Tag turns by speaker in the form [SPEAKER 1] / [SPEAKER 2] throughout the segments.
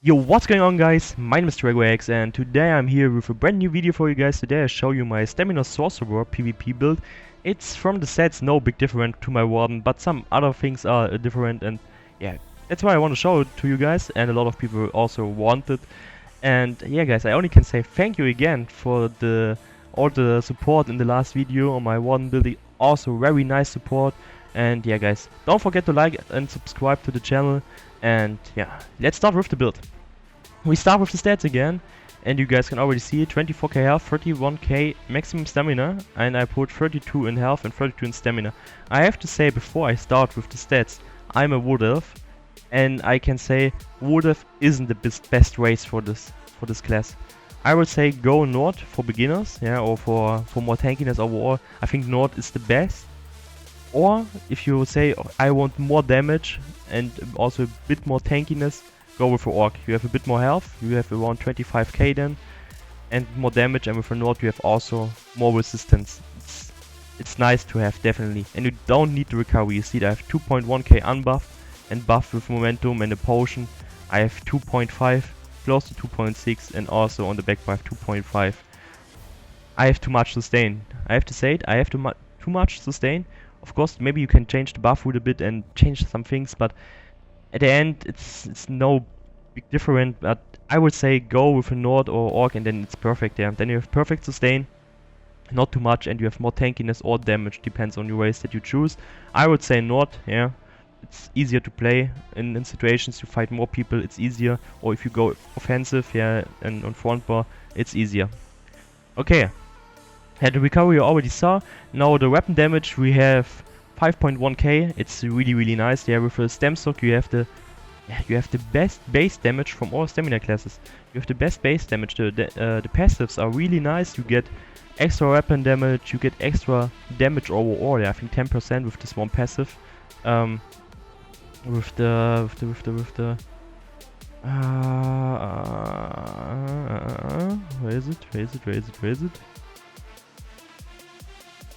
[SPEAKER 1] Yo, what's going on, guys? My name is DragooX and today I'm here with a brand new video for you guys. Today I show you my Stamina Sorcerer PvP build. It's from the sets no big different to my Warden, but some other things are different, and yeah, that's why I want to show it to you guys, and a lot of people also want it. And yeah, guys, I only can say thank you again for all the support in the last video on my Warden build. Also very nice support. And yeah, guys, don't forget to like and subscribe to the channel. And yeah, let's start with the build. We start with the stats again, and you guys can already see it: 24k health, 31k maximum stamina, and I put 32 in health and 32 in stamina. I have to say, before I start with the stats, I'm a wood elf, and I can say wood elf isn't the best race for this class. I would say go Nord for beginners, yeah, or for more tankiness overall. I think Nord is the best. Or if you say I want more damage and also a bit more tankiness, go with an Orc. You have a bit more health, you have around 25k then, and more damage, and with a Nord you have also more resistance. It's nice to have, definitely. And you don't need the recovery. You see that I have 2.1k unbuff and buff with momentum and a potion. I have 2.5, close to 2.6, and also on the back I have 2.5. I have too much sustain. I have to say it, I have too much sustain. Of course, maybe you can change the buff root a bit and change some things, but at the end, it's no big different. But I would say go with a Nord or Orc, and then it's perfect there. Then you have perfect sustain, not too much, and you have more tankiness or damage, depends on your race that you choose. I would say Nord, yeah. It's easier to play in situations you fight more people, it's easier. Or if you go offensive, yeah, and on front bar, it's easier. Okay. The recovery you already saw. Now the weapon damage, we have 5.1k. It's really nice. Yeah, with a stem stock you have the best base damage from all stamina classes. You have the best base damage. The passives are really nice. You get extra weapon damage. You get extra damage overall. Yeah, I think 10% with this one passive. With the where is it?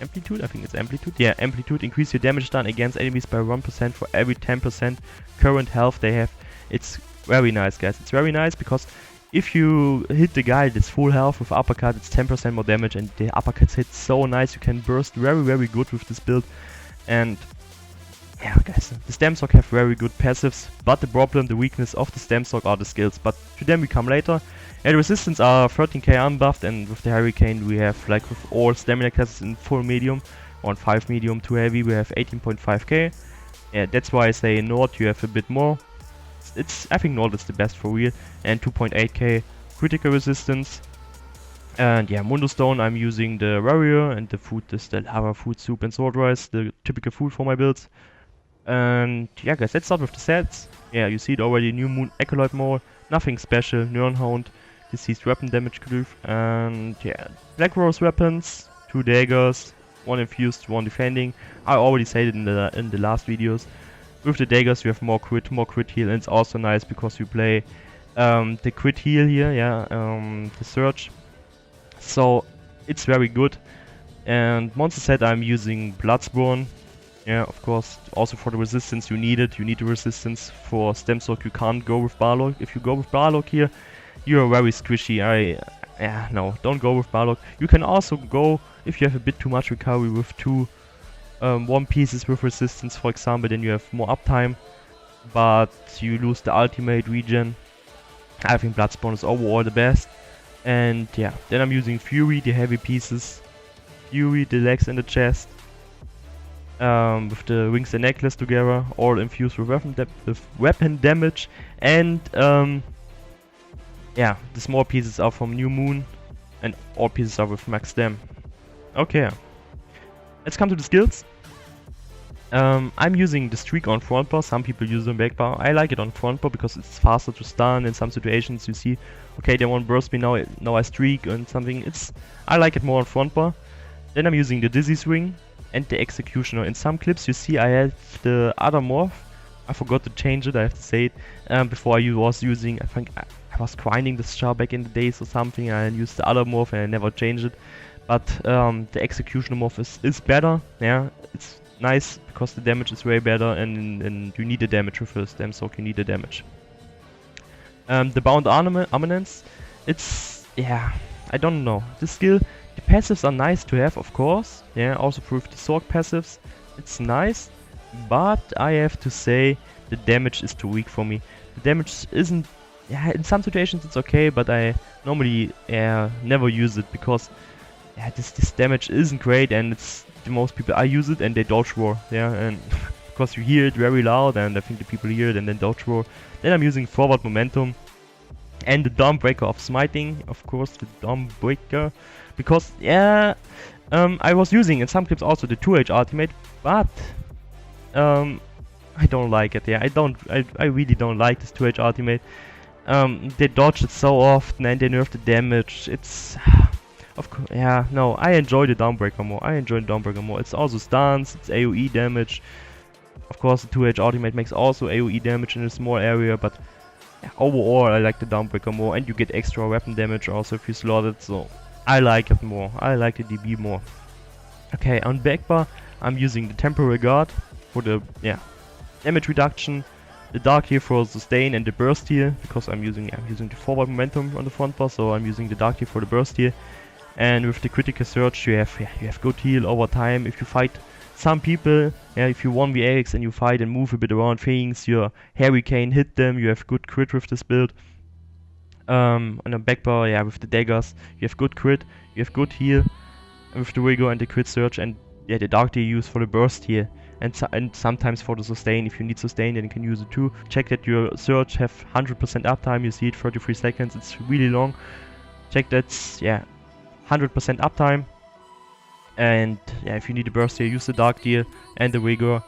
[SPEAKER 1] Amplitude? I think it's amplitude. Yeah, amplitude. Increase your damage done against enemies by 1% for every 10% current health they have. It's very nice, guys. It's very nice because if you hit the guy that's full health with uppercut, it's 10% more damage, and the uppercuts hit so nice. You can burst very good with this build. And yeah, guys, the stem stock have very good passives, but the weakness of the stem stock are the skills. But to them we come later. And the resistance are 13k unbuffed, and with the hurricane we have, like with all stamina classes in full medium, on 5 medium to heavy, we have 18.5k. Yeah, that's why I say Nord you have a bit more. I think Nord is the best for real, and 2.8k critical resistance. And yeah, Mundo Stone, I'm using the warrior, and the food is the lava food soup and sword rice, the typical food for my builds. And yeah, guys, let's start with the sets. Yeah, you see it already: New Moon Acolyte Mole, nothing special, Nirnhound, deceased weapon damage glyph, and yeah, Black Rose weapons, 2 daggers, 1 infused, 1 defending. I already said it in the last videos. With the daggers you have more crit heal, and it's also nice because you play the crit heal here, yeah, the surge. So it's very good. And monster set I'm using Bloodsborne. Yeah, of course, also for the resistance you need it. You need the resistance. For stem stock you can't go with Barlock. If you go with Barlock here, you are very squishy. Yeah, no, don't go with Barlock. You can also go, if you have a bit too much recovery, with 2 1 pieces with resistance, for example, then you have more uptime, but you lose the ultimate regen. I think Bloodsborne is overall the best. And yeah, then I'm using Fury, the heavy pieces. Fury, the legs and the chest. With the wings and necklace together, all infused with weapon damage. And yeah, the small pieces are from New Moon, and all pieces are with max stam. Okay, let's come to the skills. I'm using the streak on front bar. Some people use it on back bar. I like it on front bar because it's faster to stun. In some situations you see, okay, they won't burst me now I streak and something. I like it more on front bar. Then I'm using the Dizzy Swing and the Executioner. In some clips you see I have the other morph. I forgot to change it, I have to say it. Before I was using, I think I was grinding this char back in the days or something. I used the other morph and I never changed it. But the Executioner morph is better. Yeah, it's nice because the damage is way better, and you need the damage with the stem stock. You need the damage. The Bound Armaments, it's, yeah, I don't know. The skill, the passives are nice to have, of course. Yeah, also proof the Sorc passives. It's nice, but I have to say the damage is too weak for me. The damage isn't, yeah, in some situations it's okay, but I normally never use it because this damage isn't great, and it's the most people I use it and they dodge roar. Yeah, and because you hear it very loud and I think the people hear it and then dodge roar. Then I'm using forward momentum and the Dawnbreaker of smiting, of course, the Dawnbreaker, because I was using in some clips also the 2H ultimate, but I don't like it. Yeah, I really don't like this 2H ultimate. They dodge it so often and they nerf the damage. It's of course, yeah, no, I enjoy the Dawnbreaker more. It's also stuns, it's AoE damage. Of course, the 2H ultimate makes also AoE damage in a small area, but yeah, overall I like the Dawnbreaker more, and you get extra weapon damage also if you slot it, so I like it more. I like the DB more. Okay, on backbar I'm using the Temporary Guard for the damage reduction, the Dark Heal for sustain and the burst heal, because I'm using the forward momentum on the front bar, so I'm using the Dark Heal for the burst heal. And with the critical surge you have good heal over time. If you fight some people, if you 1vx and you fight and move a bit around things, your Hurricane hit them, you have good crit with this build. On the backbar, with the daggers, you have good crit, you have good heal with the Rigor and the crit surge, and the Dark Heal you use for the burst heal. And sometimes for the sustain. If you need sustain, then you can use it too. Check that your surge have 100% uptime, you see it 33 seconds, it's really long. Check that's 100% uptime. And if you need a burst here, use the Dark Deal and the Rigor.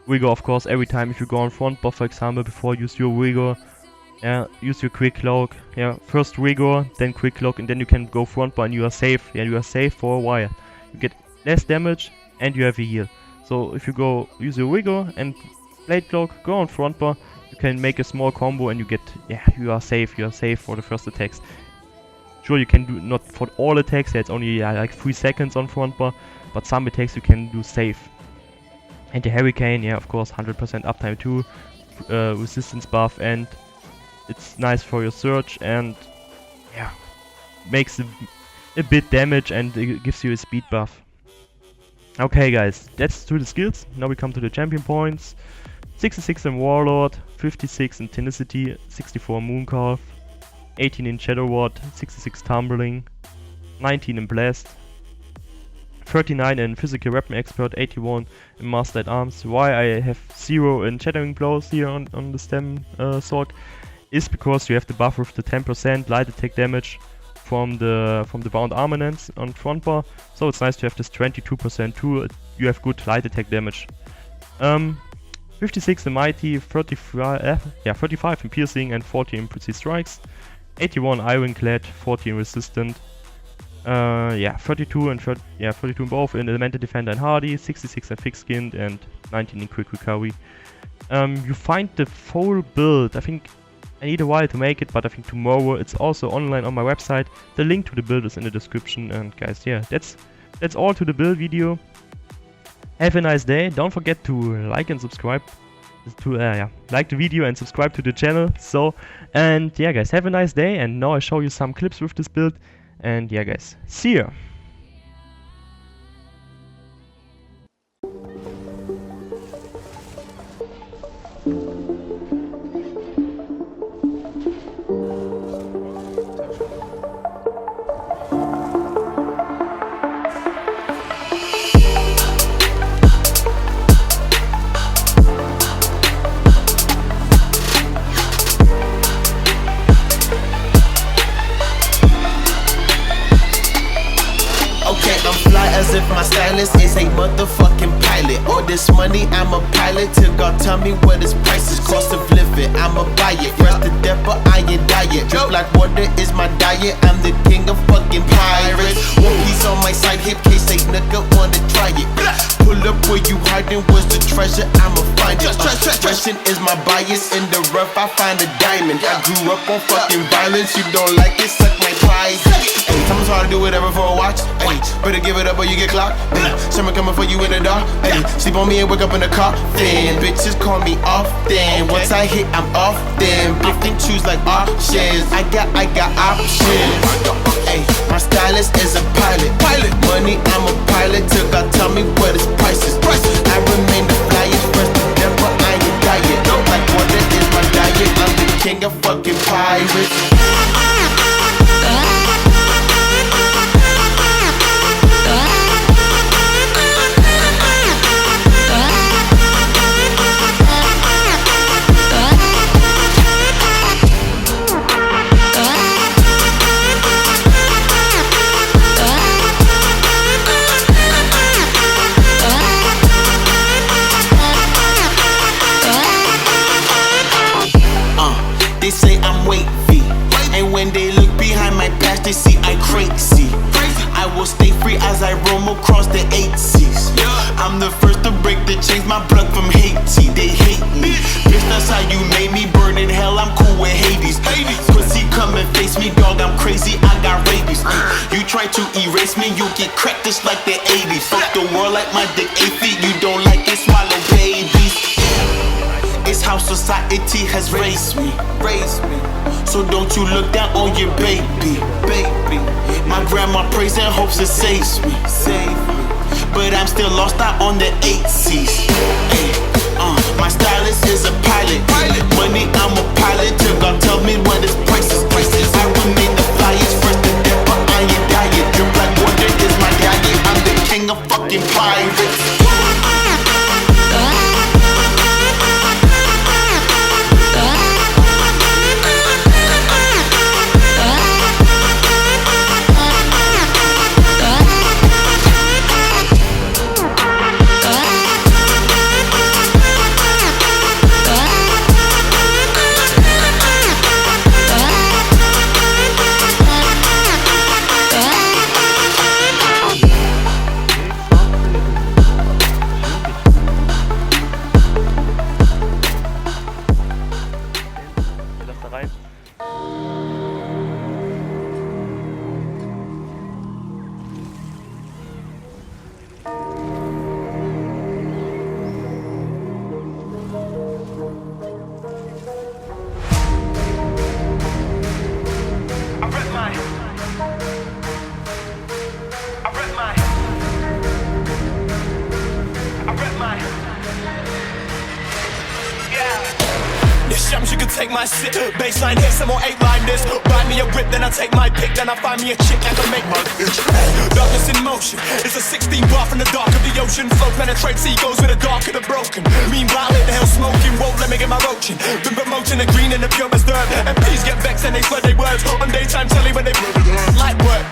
[SPEAKER 1] Rigor, of course, every time if you go on front bar, for example, before use your Rigor, use your Quick Cloak. First Rigor, then Quick Cloak, and then you can go front bar and you are safe. You are safe for a while. You get less damage and you have a heal. So if you go use your Rigor and Blade Cloak, go on front bar, you can make a small combo and you get, you are safe for the first attacks. Sure, you can do not for all attacks, it's only like 3 seconds on front bar, but some attacks you can do safe. And the Hurricane, of course, 100% uptime too, resistance buff, and it's nice for your surge, and makes a bit damage and it gives you a speed buff. Okay guys, that's to the skills. Now we come to the champion points. 66 in Warlord, 56 in Tenacity, 64 in Mooncalf, 18 in Shadow Ward, 66 Tumbling, 19 in Blast, 39 in Physical Weapon Expert, 81 in Master at Arms. Why I have 0 in Shattering Blows here on the Stam sword is because you have the buff with the 10% light attack damage from the Bound Armaments on front bar, so it's nice to have this 22% too. You have good light attack damage. 56 in Mighty, 35 in Piercing and 40 in Precise Strikes, 81 Ironclad, 40 in Resistant, 32 in both in Elemental Defender and Hardy, 66 in Thick Skinned and 19 in Quick Recovery. You find the full build. I think I need a while to make it, but I think tomorrow it's also online on my website. The link to the build is in the description, and guys, that's all to the build video. Have a nice day. Don't forget to like and subscribe like the video and subscribe to the channel. So, and guys, have a nice day, and now I show you some clips with this build, and guys, see ya.
[SPEAKER 2] I'm fly as if my stylist is a motherfucking pilot. All this money, I'm a pilot. Till God tell me what his price is, cost of living. I'ma buy it. Fresh to death, but I ain't diet. Drip like water is my diet. I'm the king of fucking pirates. One piece on my side hip, case a nigga wanna try it. Pull up where you hiding, where's the treasure? I'ma find it. Dressing is my bias. In the rough, I find a diamond. I grew up on fucking violence. You don't like it, suck my pie. Someone's hard to do whatever for a watch. Ayy, better give it up or you get clocked. Ayy, someone coming for you in the dark. Ayy, sleep on me and wake up in the car. Then bitches call me often. Once I hit, I'm off. Then pick and choose like options. I got options. Ayy, my stylist is a pilot. Money, I'm a pilot. Till God tell me what his price is. I remain the flyest, first the devil, I ain't diet. No, like water is my diet. I'm the king of fucking pirates. They say I'm wavy, and when they look behind my past, they see I'm crazy. I will stay free as I roam across the 8 seas. I'm the first to break the chains, my blood from Haiti. They hate me, bitch, that's how you made me. Burn in hell, I'm cool with Hades. Pussy, come and face me, dog, I'm crazy, I got rabies. You try to erase me, you get cracked just like the 80s. Fuck the world like my dick 8 feet, you don't like it, swallow babies. It's how society has raised me. So don't you look down on your baby. My grandma prays and hopes it saves me. But I'm still lost out on the 8 seas. My stylist is a pilot. Money, I'm a pilot. Till God tell me what his price is. I remain the flyest, first the devil, I ain't diet. Drip like water is my diet. I'm the king of fucking pirates. You can take my sip, baseline hits, some more 8-line this. Buy me a whip, then I take my pick, then I find me a chick I can make my itch. Darkness in motion, it's a 16 bar from the dark of the ocean. Flow penetrates egos with the dark of the broken. Meanwhile, in the hell smoking, won't let me get my roaching. Been promoting the green and the purest herb. MPs get vexed and they swear they words. On daytime telly when they light work.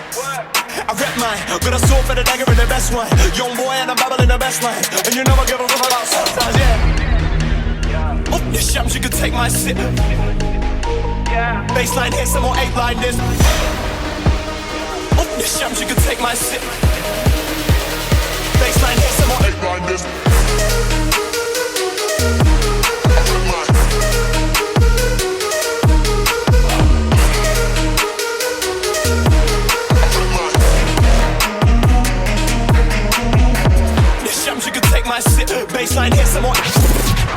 [SPEAKER 2] I rep mine, got a sword for the dagger in the best one. Young boy and I'm babbling the best line. And you know I give a fuck about sometimes, yeah. Oh, the shams, you can take my sip. Baseline hits, some more 8-line this. Oh, the shams, you can take my sip. Baseline hits, some more 8-line this. The shams, you can take my sip. Baseline hits, some more.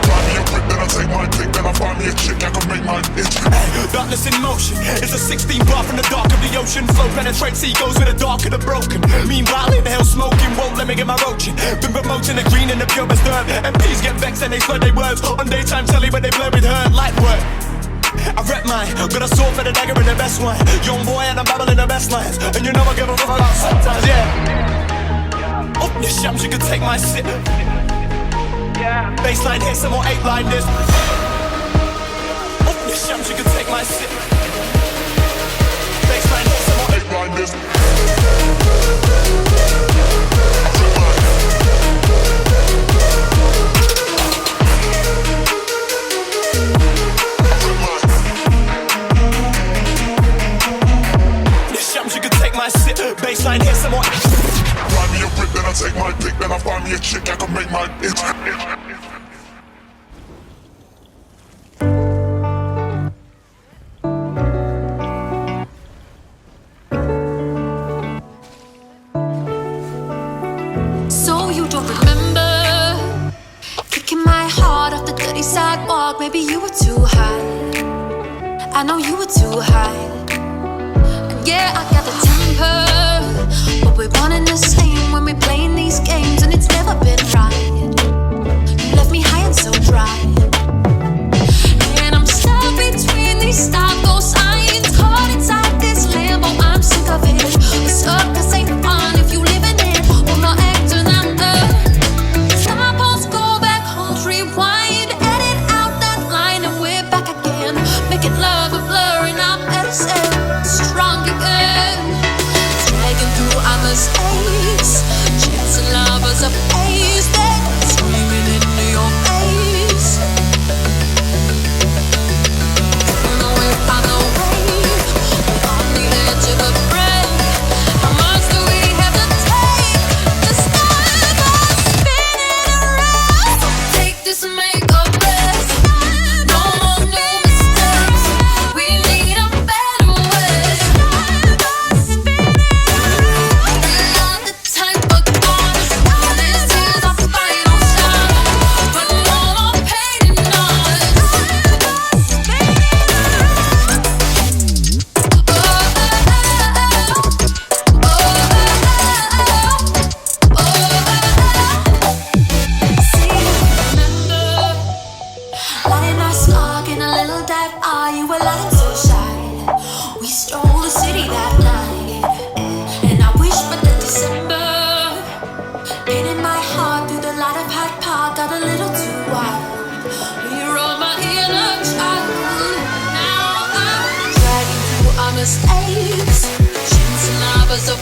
[SPEAKER 2] Buy me a whip, then I take my pick, then I find me a chick I can make my itch. Darkness in motion, it's a 16 bar from the dark of the ocean. Flow penetrates egos with the dark of the broken. Meanwhile, in the hell smoking, won't let me get my roaching. Been promoting the green and the purest herb. MPs get vexed and they swear they words. On daytime telly when they blur with her light work. I rep mine, got a sword for the dagger in the best one. Young boy and I'm babbling the best lines. And you know I give a fuck about sometimes, yeah. Oh, the shams, you can take my sip. Baseline hits, some more 8-line this. Oh, the shams, you can take my sip. Baseline hits, some more 8-line this. The shams, you can take my sip. Baseline hits, some more. Buy me a whip, then I take my pick, then I find me a chick I can make my itch.
[SPEAKER 3] you were too high. I know you were too high. And yeah, I got the temper, but we're one and the same when we're playing these games, and it's never been right. You left me high and so dry, and I'm stuck between these stop-go signs, caught inside this limbo. I'm sick of it. The circus ain't fun if you live in it. Well, no acting out there. Stop us, go back home, rewind, edit out that line, and we're back again, making love a blur, and I'm innocent, strong again, dragging through our mistakes, chasing lovers of ace, then screaming into your face. No, we're on the wave, we're on the edge of a break. How much do we have to take to stop us spinning around? Take this and make a best. No more new mistakes. We need a better way. Stop us spinning around. We're not the type of artists. This is our final shot. But no more pain and noise. Stop us spinning around. Oh, see, remember lighting our spark in a little dive. Are you were lying so shy? We stole the city that night, and I wish but that December painted my heart through the light of Hyde Park. Got a little too wild. Rewrote my inner child. Now I'm dragging through our mistakes, chasing lovers of